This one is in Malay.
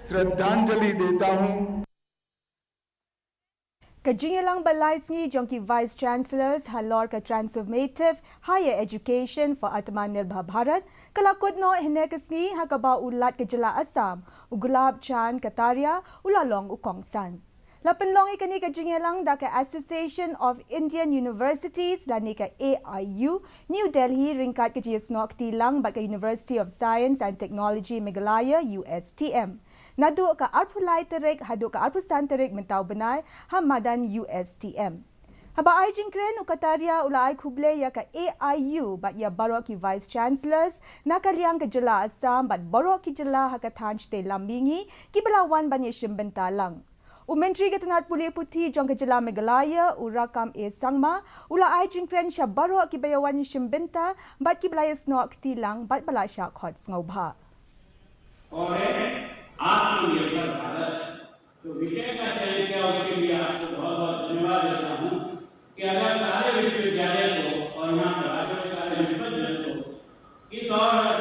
श्रद्धांजलि देता हूं। Jingialang balaisngi Jong ki Vice Chancellors halor ka Transformative Higher Education for Atmanirbhar Bharat kalakut no hinekasngi hakaba ulat ke jela Assam ugulab chan kataria ulalong ukongsan. Lapenlong ikani ka Jingialang da ka Association of Indian Universities lani ka AIU New Delhi ringkat ke jiasnok tilang bat ka University of Science and Technology Meghalaya Ustm. Nadu ka arpulai terik hadu ka arpusan terik mentau benai hamadan Ustm. Haba ai jingkren ukataria ulai kuble ya ka AIU bat ya barok ki Vice Chancellors nakaliang ka jela Assam bat barok ki jela hakathanch te lambingi ki belawan banye shimbentalang. Menteri Ketenat Pulih Putih Jong Kejela Meghalaya Urakam A Sangma ula ai jingkren sya barok ki bayawan shimbenta bat ki belayas nok tilang bat balasya khot ngobha. और आत्मनिर्भर भारत तो विषय का चयन किया उसके लिए आपको बहुत बहुत धन्यवाद देता हूँ कि अगर सारे विश्वविद्यालय को और यहाँ पर राज्य सरकार ने विफल को इस और